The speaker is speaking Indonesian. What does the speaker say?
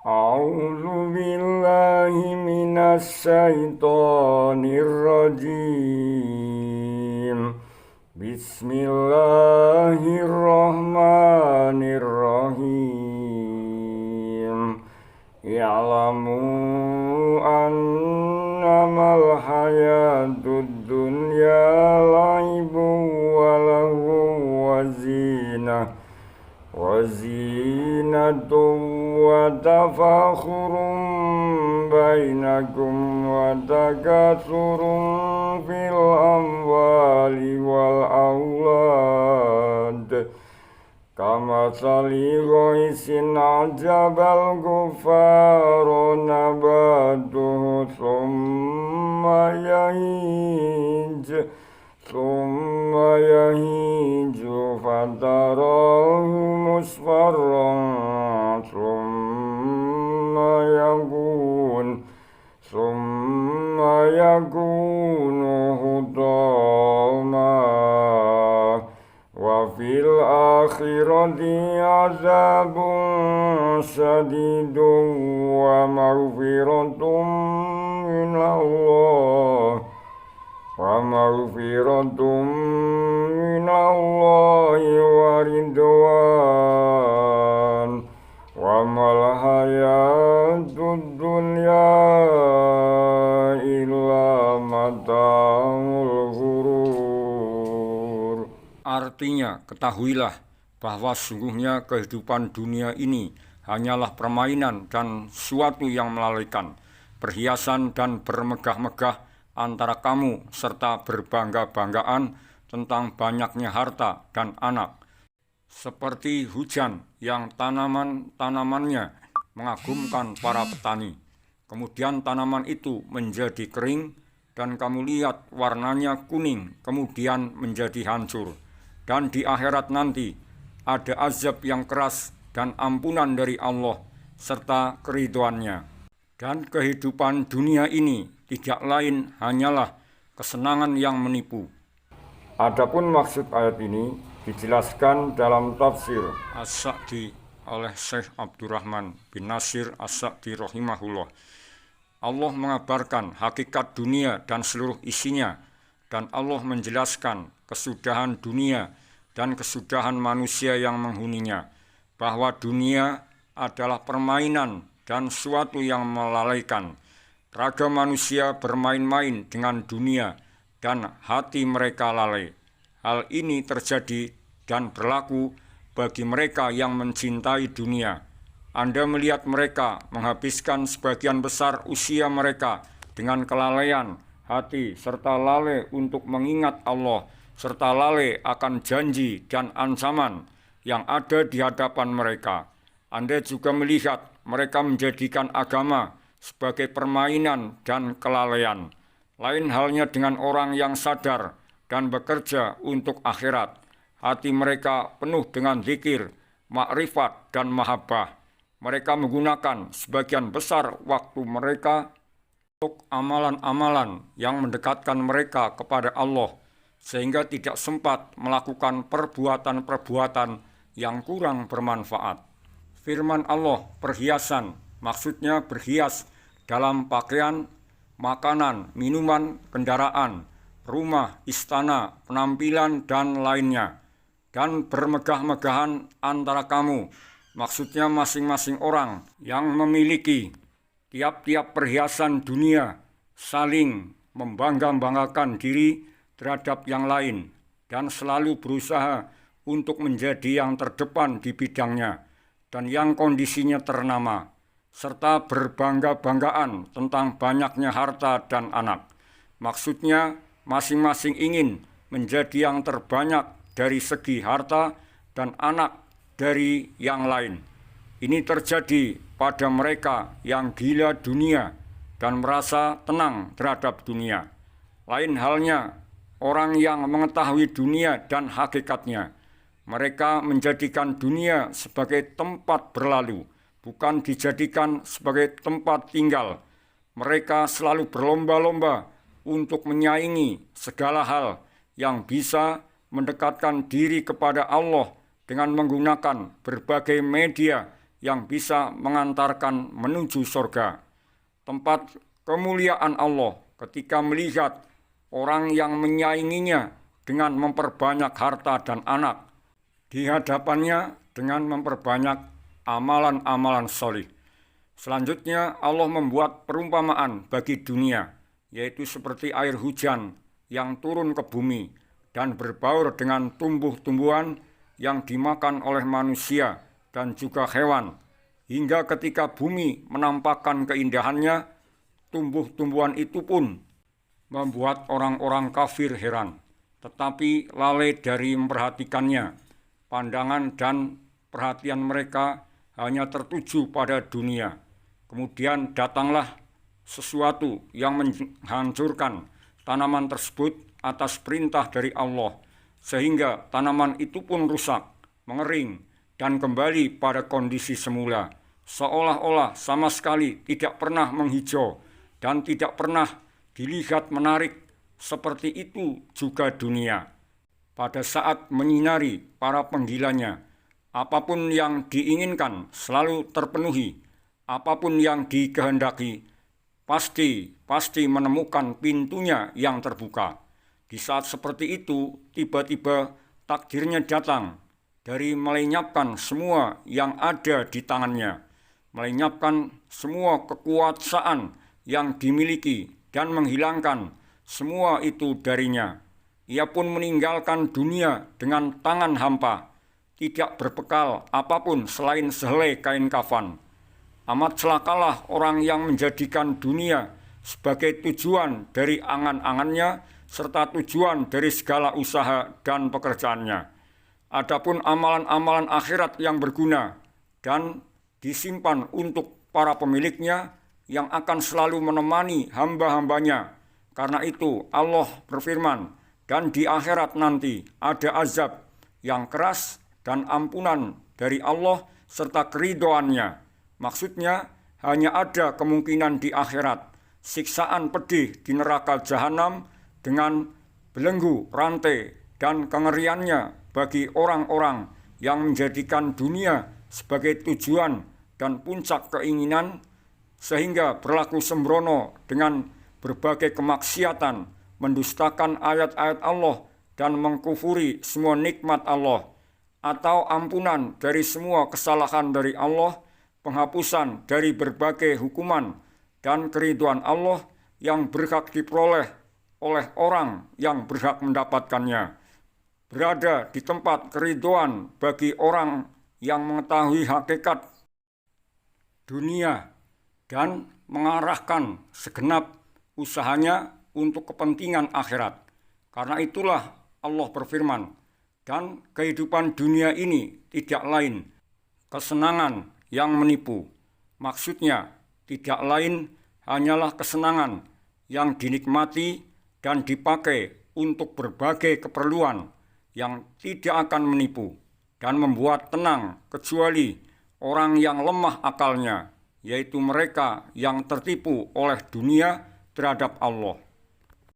A'udzu billahi minasy syaithanir rajim. Bismillahirrahmanirrahim. Ya'lamu annamal hayatud dunya laibun wa lahun wa zinah wa tafakhurun bainakum wa takathurun fil amwali wal aulad kamathali ghaisin ajabal kuffara nabatuhu thumma yahiju fatarahu musfarran thumma yakunu hutama wa fil akhirati azabun sadidun wa maghfiratun minallahi wa ridwan wa mal hayatud dunya illa mata'ul ghurur. Artinya, ketahuilah bahwa sungguhnya kehidupan dunia ini hanyalah permainan dan suatu yang melalaikan, perhiasan dan bermegah-megah antara kamu serta berbangga-banggaan tentang banyaknya harta dan anak, seperti hujan yang tanamannya mengagumkan para petani. Kemudian tanaman itu menjadi kering dan kamu lihat warnanya kuning, kemudian menjadi hancur. Dan di akhirat nanti ada azab yang keras dan ampunan dari Allah serta keridhoannya. Dan kehidupan dunia ini tidak lain hanyalah kesenangan yang menipu. Adapun maksud ayat ini dijelaskan dalam tafsir As-Sa'di oleh Syekh Abdurrahman bin Nasir As-Sa'di rahimahullah. Allah mengabarkan hakikat dunia dan seluruh isinya, dan Allah menjelaskan kesudahan dunia dan kesudahan manusia yang menghuninya, bahwa dunia adalah permainan dan suatu yang melalaikan. Raga manusia bermain-main dengan dunia dan hati mereka lalai. Hal ini terjadi dan berlaku bagi mereka yang mencintai dunia. Anda melihat mereka menghabiskan sebagian besar usia mereka dengan kelalaian hati serta lalai untuk mengingat Allah serta lalai akan janji dan ancaman yang ada di hadapan mereka. Anda juga melihat mereka menjadikan agama sebagai permainan dan kelalaian. Lain halnya dengan orang yang sadar dan bekerja untuk akhirat. Hati mereka penuh dengan zikir, makrifat, dan mahabbah. Mereka menggunakan sebagian besar waktu mereka untuk amalan-amalan yang mendekatkan mereka kepada Allah, sehingga tidak sempat melakukan perbuatan-perbuatan yang kurang bermanfaat. Firman Allah, perhiasan, maksudnya berhias dalam pakaian, makanan, minuman, kendaraan, rumah, istana, penampilan, dan lainnya. Dan bermegah-megahan antara kamu, maksudnya masing-masing orang yang memiliki tiap-tiap perhiasan dunia saling membangga-banggakan diri terhadap yang lain dan selalu berusaha untuk menjadi yang terdepan di bidangnya dan yang kondisinya ternama, serta berbangga-banggaan tentang banyaknya harta dan anak. Maksudnya masing-masing ingin menjadi yang terbanyak dari segi harta dan anak dari yang lain. Ini terjadi pada mereka yang gila dunia dan merasa tenang terhadap dunia. Lain halnya orang yang mengetahui dunia dan hakikatnya. Mereka menjadikan dunia sebagai tempat berlalu, bukan dijadikan sebagai tempat tinggal. Mereka selalu berlomba-lomba untuk menyaingi segala hal yang bisa mendekatkan diri kepada Allah dengan menggunakan berbagai media yang bisa mengantarkan menuju surga. Tempat kemuliaan Allah ketika melihat orang yang menyainginya dengan memperbanyak harta dan anak, di hadapannya dengan memperbanyak amalan-amalan solih. Selanjutnya Allah membuat perumpamaan bagi dunia, yaitu seperti air hujan yang turun ke bumi dan berbaur dengan tumbuh-tumbuhan yang dimakan oleh manusia dan juga hewan, hingga ketika bumi menampakkan keindahannya, tumbuh-tumbuhan itu pun membuat orang-orang kafir heran, tetapi lalai dari memperhatikannya. Pandangan dan perhatian mereka hanya tertuju pada dunia. Kemudian datanglah sesuatu yang menghancurkan tanaman tersebut atas perintah dari Allah, sehingga tanaman itu pun rusak, mengering, dan kembali pada kondisi semula, seolah-olah sama sekali tidak pernah menghijau dan tidak pernah dilihat menarik. Seperti itu juga dunia. Pada saat menyinari para penggilanya, apapun yang diinginkan selalu terpenuhi, apapun yang dikehendaki pasti menemukan pintunya yang terbuka. Di saat seperti itu, tiba-tiba takdirnya datang dari melenyapkan semua yang ada di tangannya, melenyapkan semua kekuasaan yang dimiliki dan menghilangkan semua itu darinya. Ia pun meninggalkan dunia dengan tangan hampa, tidak berbekal apapun selain sehelai kain kafan. Amat celakalah orang yang menjadikan dunia sebagai tujuan dari angan-angannya serta tujuan dari segala usaha dan pekerjaannya. Adapun amalan-amalan akhirat yang berguna dan disimpan untuk para pemiliknya yang akan selalu menemani hamba-hambanya. Karena itu Allah berfirman, dan di akhirat nanti ada azab yang keras dan ampunan dari Allah serta keridhoannya. Maksudnya hanya ada kemungkinan di akhirat siksaan pedih di neraka jahanam dengan belenggu, rantai, dan kengeriannya bagi orang-orang yang menjadikan dunia sebagai tujuan dan puncak keinginan, sehingga berlaku sembrono dengan berbagai kemaksiatan, mendustakan ayat-ayat Allah dan mengkufuri semua nikmat Allah, atau ampunan dari semua kesalahan dari Allah, penghapusan dari berbagai hukuman dan keridhaan Allah yang berhak diperoleh oleh orang yang berhak mendapatkannya. Berada di tempat keridhaan bagi orang yang mengetahui hakikat dunia dan mengarahkan segenap usahanya untuk kepentingan akhirat. Karena itulah Allah berfirman, dan kehidupan dunia ini tidak lain kesenangan yang menipu. Maksudnya tidak lain hanyalah kesenangan yang dinikmati dan dipakai untuk berbagai keperluan yang tidak akan menipu dan membuat tenang kecuali orang yang lemah akalnya, yaitu mereka yang tertipu oleh dunia terhadap Allah.